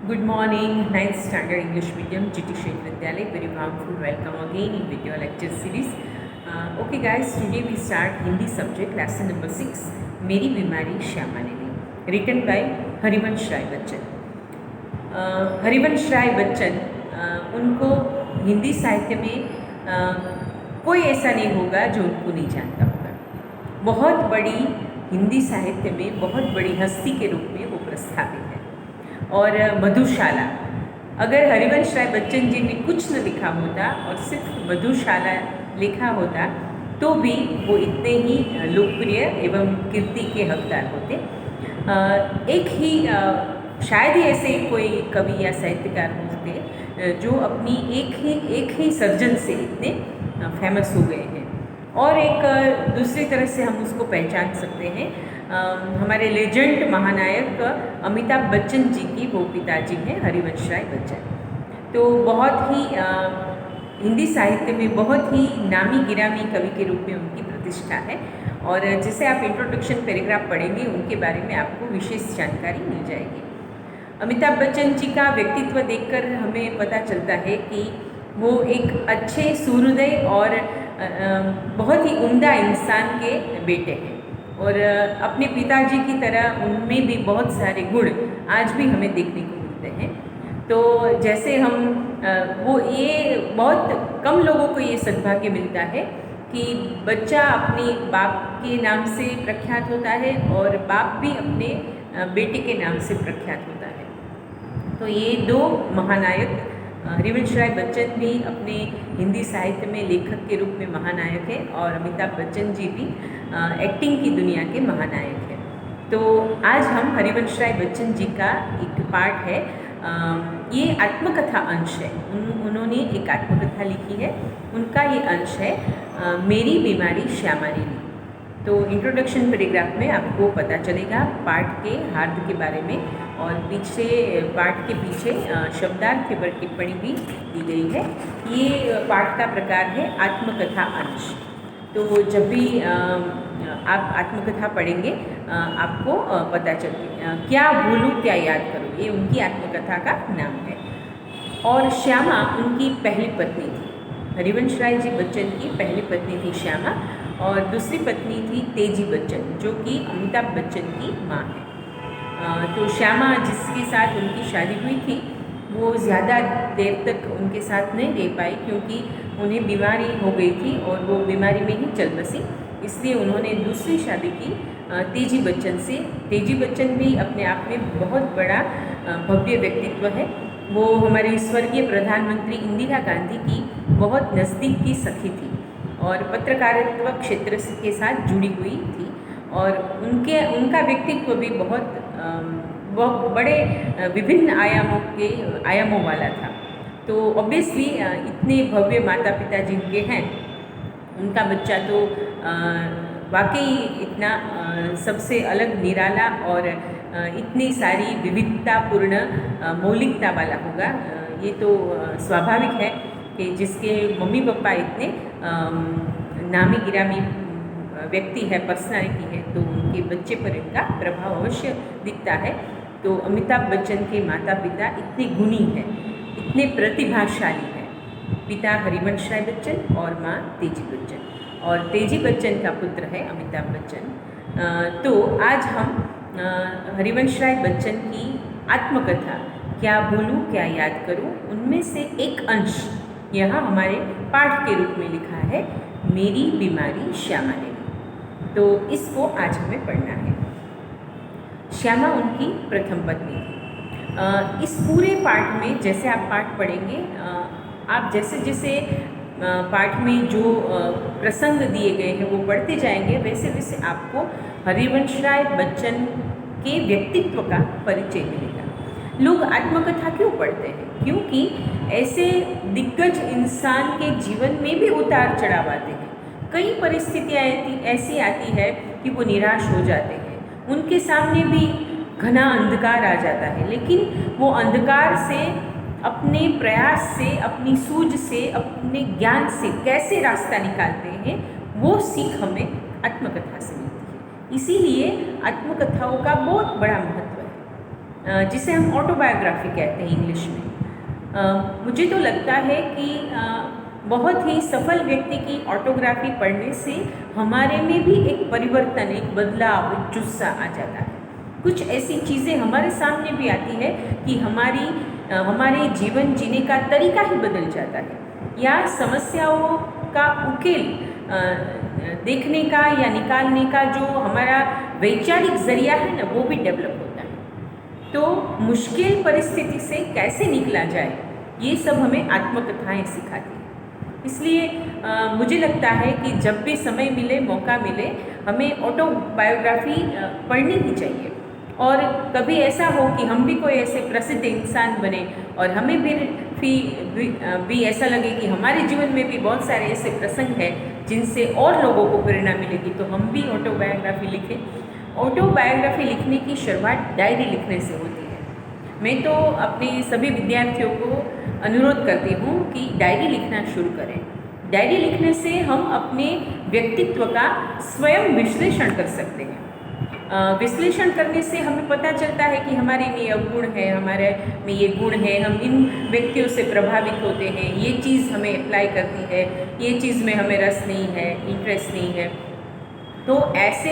Good morning, 9th Standard English Medium, GT Shet Vidyalay. Very warmful welcome again in video lecture series. Okay guys, today we start Hindi subject lesson number 6, मेरी बीमारी श्यामा ने ली, written by Harivansh Rai Bachchan. Harivansh Rai Bachchan उनको हिंदी साहित्य में कोई ऐसा नहीं होगा जो उनको नहीं जानता होगा. बहुत बड़ी हिंदी साहित्य में बहुत बड़ी हस्ती के रूप में वो प्रस्थापित है. और मधुशाला, अगर हरिवंश राय बच्चन जी ने कुछ न लिखा होता और सिर्फ मधुशाला लिखा होता तो भी वो इतने ही लोकप्रिय एवं कीर्ति के हकदार होते. एक ही शायद ही ऐसे कोई कवि या साहित्यकार होते जो अपनी एक ही सर्जन से इतने फेमस हो गए हैं. और एक दूसरी तरह से हम उसको पहचान सकते हैं, हमारे लेजेंड महानायक अमिताभ बच्चन जी की वो पिताजी हैं हरिवंश राय बच्चन. तो बहुत ही हिंदी साहित्य में बहुत ही नामी गिरामी कवि के रूप में उनकी प्रतिष्ठा है. और जैसे आप इंट्रोडक्शन पैराग्राफ पढ़ेंगे उनके बारे में आपको विशेष जानकारी मिल जाएगी. अमिताभ बच्चन जी का व्यक्तित्व देखकर हमें पता चलता है कि वो एक अच्छे सुहृदय और बहुत ही उम्दा इंसान के बेटे हैं. और अपने पिताजी की तरह उनमें भी बहुत सारे गुण आज भी हमें देखने को मिलते हैं. तो जैसे हम वो ये बहुत कम लोगों को ये सद्भाग्य मिलता है कि बच्चा अपने बाप के नाम से प्रख्यात होता है और बाप भी अपने बेटे के नाम से प्रख्यात होता है. तो ये दो महानायक, हरिवंश राय बच्चन भी अपने हिंदी साहित्य में लेखक के रूप में महानायक है और अमिताभ बच्चन जी भी एक्टिंग की दुनिया के महानायक हैं. तो आज हम हरिवंश राय बच्चन जी का एक पार्ट है, ये आत्मकथा अंश है. उन्होंने एक आत्मकथा लिखी है, उनका ये अंश है मेरी बीमारी श्यामा ने ली. तो इंट्रोडक्शन पैराग्राफ में आपको पता चलेगा पाठ के हार्द के बारे में और पीछे पाठ के पीछे शब्दार्थ पर टिप्पणी भी दी गई है. ये पाठ का प्रकार है आत्मकथा अंश. तो जब भी आप आत्मकथा पढ़ेंगे आपको पता चले क्या भूलूं क्या याद करूं, ये उनकी आत्मकथा का नाम है. और श्यामा उनकी पहली पत्नी थी. हरिवंश राय जी बच्चन की पहली पत्नी थी श्यामा और दूसरी पत्नी थी तेजी बच्चन जो कि अमिताभ बच्चन की माँ है. तो श्यामा जिसके साथ उनकी शादी हुई थी वो ज़्यादा देर तक उनके साथ नहीं रह पाई क्योंकि उन्हें बीमारी हो गई थी और वो बीमारी में ही चल बसी. इसलिए उन्होंने दूसरी शादी की तेजी बच्चन से. तेजी बच्चन भी अपने आप में बहुत बड़ा भव्य व्यक्तित्व है. वो हमारे स्वर्गीय प्रधानमंत्री इंदिरा गांधी की बहुत नज़दीक की सखी थी और पत्रकारित्व क्षेत्र के साथ जुड़ी हुई थी. और उनका व्यक्तित्व भी बहुत बड़े विभिन्न आयामों वाला था. तो ऑब्वियसली इतने भव्य माता पिता जिनके हैं उनका बच्चा तो वाकई इतना सबसे अलग निराला और इतनी सारी विविधतापूर्ण मौलिकता वाला होगा. ये तो स्वाभाविक है कि जिसके मम्मी पापा इतने नामी गिरामी व्यक्ति है, पर्सनालिटी है, तो उनके बच्चे पर इनका प्रभाव अवश्य दिखता है. तो अमिताभ बच्चन के माता पिता इतने गुणी हैं, इतने प्रतिभाशाली हैं. पिता हरिवंश राय बच्चन और माँ तेजी बच्चन, और तेजी बच्चन का पुत्र है अमिताभ बच्चन. तो आज हम हरिवंश राय बच्चन की आत्मकथा क्या भूलूं क्या याद करूं उनमें से एक अंश यहाँ हमारे पाठ के रूप में लिखा है मेरी बीमारी श्यामा ने ली. तो इसको आज हमें पढ़ना है. श्यामा उनकी प्रथम पत्नी थी. इस पूरे पाठ में जैसे आप पाठ पढ़ेंगे आप जैसे जैसे पाठ में जो प्रसंग दिए गए हैं वो पढ़ते जाएंगे वैसे वैसे आपको हरिवंश राय बच्चन के व्यक्तित्व का परिचय मिलेगा. लोग आत्मकथा क्यों पढ़ते हैं? क्योंकि ऐसे दिग्गज इंसान के जीवन में भी उतार चढ़ाव आते हैं. कई परिस्थितियाँ ऐसी आती है कि वो निराश हो जाते हैं, उनके सामने भी घना अंधकार आ जाता है, लेकिन वो अंधकार से अपने प्रयास से, अपनी सूझ से, अपने ज्ञान से कैसे रास्ता निकालते हैं वो सीख हमें आत्मकथा से मिलती है. इसीलिए आत्मकथाओं का बहुत बड़ा महत्व है. जिसे हम ऑटोबायोग्राफी कहते हैं इंग्लिश में। मुझे तो लगता है कि बहुत ही सफल व्यक्ति की ऑटोग्राफी पढ़ने से हमारे में भी एक परिवर्तन, एक बदलाव, एक जुस्सा आ जाता है। कुछ ऐसी चीज़ें हमारे सामने भी आती है कि हमारे जीवन जीने का तरीका ही बदल जाता है, या समस्याओं का उकेल देखने का या निकालने का जो हमारा वैचारिक जरिया है ना, वो भी डेवलप होता है। तो मुश्किल परिस्थिति से कैसे निकला जाए, ये सब हमें आत्मकथाएं सिखाती हैं। इसलिए मुझे लगता है कि जब भी समय मिले, मौका मिले, हमें ऑटोबायोग्राफी पढ़नी ही चाहिए। और कभी ऐसा हो कि हम भी कोई ऐसे प्रसिद्ध इंसान बने और हमें भी ऐसा लगे कि हमारे जीवन में भी बहुत सारे ऐसे प्रसंग हैं जिनसे और लोगों को प्रेरणा मिलेगी, तो हम भी ऑटोबायोग्राफी लिखें। ऑटोबायोग्राफी लिखने की शुरुआत डायरी लिखने से होती है। मैं तो अपने सभी विद्यार्थियों को अनुरोध करती हूँ कि डायरी लिखना शुरू करें। डायरी लिखने से हम अपने व्यक्तित्व का स्वयं विश्लेषण कर सकते हैं। विश्लेषण करने से हमें पता चलता है कि हमारे में ये अवगुण है, हमारे में ये गुण है, हम इन व्यक्तियों से प्रभावित होते हैं, ये चीज़ हमें अप्लाई करती है, ये चीज़ में हमें रस नहीं है, इंटरेस्ट नहीं है। तो ऐसे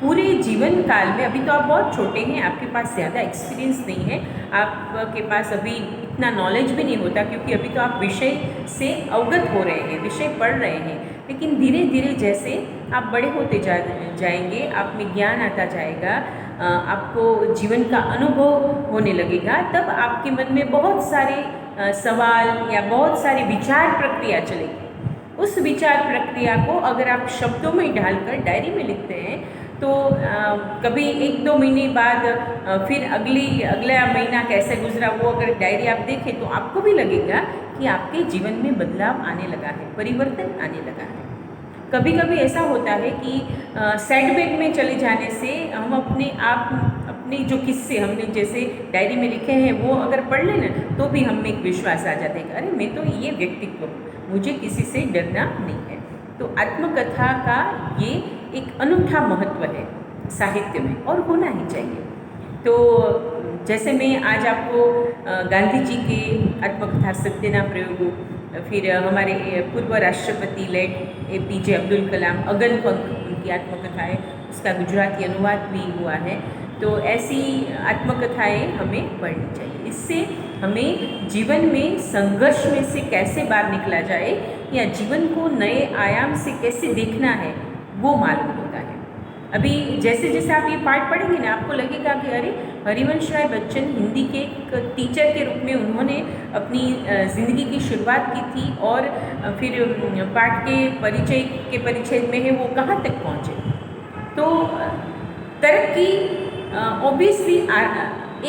पूरे जीवन काल में, अभी तो आप बहुत छोटे हैं, आपके पास ज़्यादा एक्सपीरियंस नहीं है, आपके पास अभी इतना नॉलेज भी नहीं होता, क्योंकि अभी तो आप विषय से अवगत हो रहे हैं, विषय पढ़ रहे हैं। लेकिन धीरे धीरे जैसे आप बड़े होते जाएंगे, आप में ज्ञान आता जाएगा, आपको जीवन का अनुभव होने लगेगा, तब आपके मन में बहुत सारे सवाल या बहुत सारी विचार प्रक्रिया चलेगी। उस विचार प्रक्रिया को अगर आप शब्दों में ढालकर डायरी में लिखते हैं, तो कभी 1-2 महीने बाद फिर अगला महीना कैसे गुजरा वो अगर डायरी आप देखें, तो आपको भी लगेगा कि आपके जीवन में बदलाव आने लगा है, परिवर्तन आने लगा है। कभी कभी ऐसा होता है कि सेटबैक में चले जाने से हम अपने जो किस्से हमने जैसे डायरी में लिखे हैं वो अगर पढ़ लें ना, तो भी हम में एक विश्वास आ जाता है कि अरे मैं तो ये व्यक्तित्व हूँ, मुझे किसी से डरना नहीं है। तो आत्मकथा का ये एक अनूठा महत्व है साहित्य में, और होना ही चाहिए। तो जैसे मैं आज आपको गांधी जी के आत्मकथा सत्यना प्रयोगों, फिर हमारे पूर्व राष्ट्रपति लेट APJ अब्दुल कलाम अगनपंख उनकी आत्मकथा है, उसका गुजराती अनुवाद भी हुआ है। तो ऐसी आत्मकथाएं हमें पढ़नी चाहिए। इससे हमें जीवन में संघर्ष में से कैसे बाहर निकला जाए, या जीवन को नए आयाम से कैसे देखना है, वो मालूम होता है। अभी जैसे जैसे आप ये पाठ पढ़ेंगे ना, आपको लगेगा कि अरे हरिवंश राय बच्चन हिंदी के एक टीचर के रूप में उन्होंने अपनी ज़िंदगी की शुरुआत की थी, और फिर पाठ के परिचय में है वो कहाँ तक पहुँचे। तो तरक्की ऑब्वियसली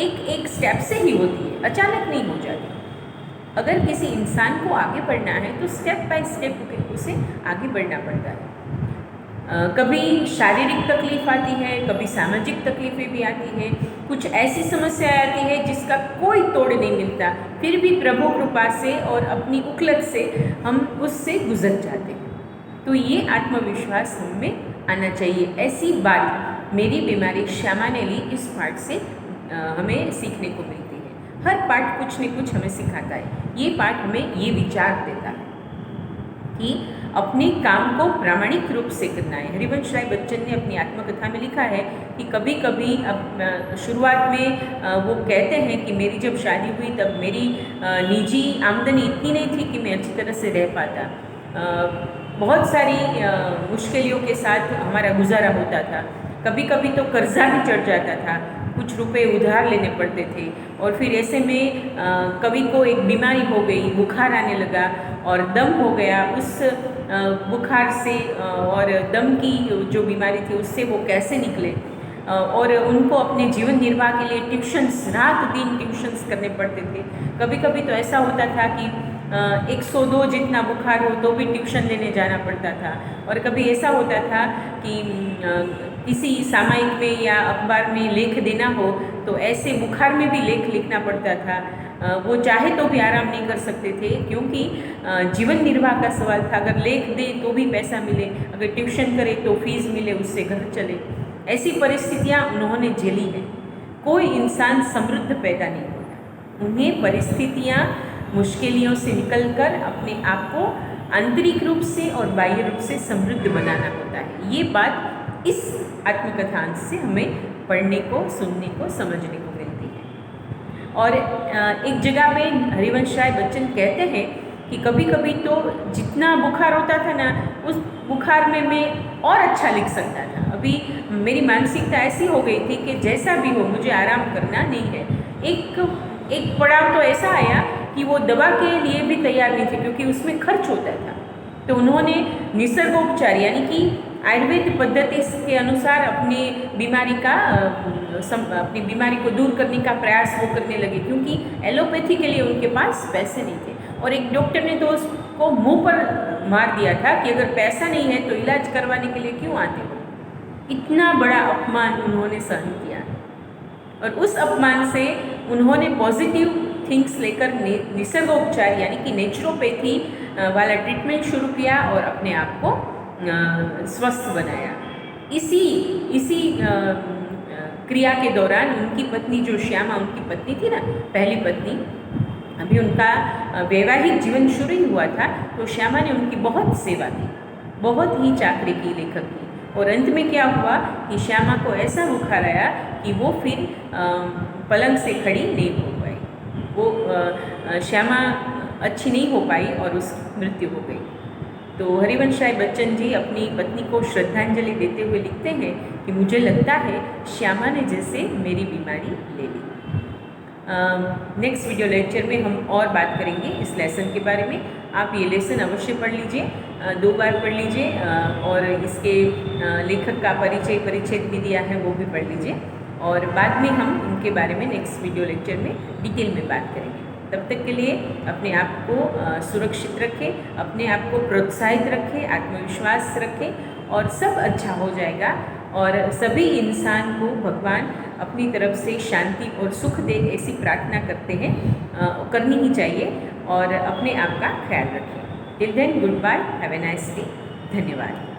एक स्टेप से ही होती है, अचानक नहीं हो जाती। अगर किसी इंसान को आगे बढ़ना है तो स्टेप बाय स्टेप उसे आगे बढ़ना पड़ता है। कभी शारीरिक तकलीफ आती है, कभी सामाजिक तकलीफें भी आती है, कुछ ऐसी समस्याएं आती है जिसका कोई तोड़ नहीं मिलता, फिर भी प्रभु कृपा से और अपनी उखलत से हम उससे गुजर जाते हैं। तो ये आत्मविश्वास हम में आना चाहिए। ऐसी बात मेरी बीमारी श्यामा ने ली इस पाठ से हमें सीखने को मिलती है। हर पाठ कुछ न कुछ हमें सिखाता है। ये पाठ हमें ये विचार देता है कि अपने काम को प्रामाणिक रूप से करना है। हरिवंश राय बच्चन ने अपनी आत्मकथा में लिखा है कि कभी कभी अब शुरुआत में वो कहते हैं कि मेरी जब शादी हुई तब मेरी निजी आमदनी इतनी नहीं थी कि मैं अच्छी तरह से रह पाता। बहुत सारी मुश्किलों के साथ हमारा गुजारा होता था। कभी कभी तो कर्जा भी चढ़ जाता था, कुछ रुपए उधार लेने पड़ते थे। और फिर ऐसे में कवि को एक बीमारी हो गई, बुखार आने लगा और दम हो गया। उस बुखार से और दम की जो बीमारी थी उससे वो कैसे निकले, और उनको अपने जीवन निर्वाह के लिए ट्यूशन्स, रात दिन ट्यूशन्स करने पड़ते थे। कभी कभी तो ऐसा होता था कि 102 जितना बुखार हो तो भी ट्यूशन लेने जाना पड़ता था। और कभी ऐसा होता था कि किसी सामायिक में या अखबार में लेख देना हो तो ऐसे बुखार में भी लेख लिखना पड़ता था। वो चाहे तो भी आराम नहीं कर सकते थे, क्योंकि जीवन निर्वाह का सवाल था। अगर लेख दे तो भी पैसा मिले, अगर ट्यूशन करे तो फीस मिले, उससे घर चले। ऐसी परिस्थितियाँ उन्होंने झेली है। कोई इंसान समृद्ध पैदा नहीं होता। उन्हें परिस्थितियाँ, मुश्किलों से निकलकर अपने आप को आंतरिक रूप से और बाह्य रूप से समृद्ध बनाना होता है। ये बात इस आत्मकथा अंश से हमें पढ़ने को, सुनने को, समझने को मिलती है। और एक जगह पे हरिवंश राय बच्चन कहते हैं कि कभी कभी तो जितना बुखार होता था ना, उस बुखार में मैं और अच्छा लिख सकता था। अभी मेरी मानसिकता ऐसी हो गई थी कि जैसा भी हो मुझे आराम करना नहीं है। एक पड़ाव तो ऐसा आया कि वो दवा के लिए भी तैयार नहीं थे, क्योंकि उसमें खर्च होता था। तो उन्होंने निसर्गोपचार यानी कि आयुर्वेद पद्धति के अनुसार अपनी बीमारी को दूर करने का प्रयास वो करने लगे, क्योंकि एलोपैथी के लिए उनके पास पैसे नहीं थे। और एक डॉक्टर ने तो उसको मुंह पर मार दिया था कि अगर पैसा नहीं है तो इलाज करवाने के लिए क्यों आते हो। इतना बड़ा अपमान उन्होंने सहन किया, और उस अपमान से उन्होंने पॉजिटिव थिंग्स लेकर निसर्गोपचार यानी कि नेचुरोपैथी वाला ट्रीटमेंट शुरू किया और अपने आप को स्वस्थ बनाया। इसी क्रिया के दौरान उनकी पत्नी जो श्यामा उनकी पत्नी थी ना, पहली पत्नी, अभी उनका वैवाहिक जीवन शुरू ही हुआ था, तो श्यामा ने उनकी बहुत सेवा की, बहुत ही चाकरी की लेखक की। और अंत में क्या हुआ कि श्यामा को ऐसा बुखार आया कि वो फिर पलंग से खड़ी नहीं हो पाई। वो श्यामा अच्छी नहीं हो पाई और उसकी मृत्यु हो गई। तो हरिवंश राय बच्चन जी अपनी पत्नी को श्रद्धांजलि देते हुए लिखते हैं कि मुझे लगता है श्यामा ने जैसे मेरी बीमारी ले ली। नेक्स्ट वीडियो लेक्चर में हम और बात करेंगे इस लेसन के बारे में। आप ये लेसन अवश्य पढ़ लीजिए, 2 बार पढ़ लीजिए, और इसके लेखक का परिच्छेद भी दिया है वो भी पढ़ लीजिए। और बाद में हम इनके बारे में नेक्स्ट वीडियो लेक्चर में डिटेल में बात करेंगे। तब तक के लिए अपने आप को सुरक्षित रखें, अपने आप को प्रोत्साहित रखें, आत्मविश्वास रखें और सब अच्छा हो जाएगा। और सभी इंसान को भगवान अपनी तरफ से शांति और सुख दे, ऐसी प्रार्थना करते हैं, करनी ही चाहिए। और अपने आप का ख्याल रखें। Till then, goodbye, have a nice day. धन्यवाद।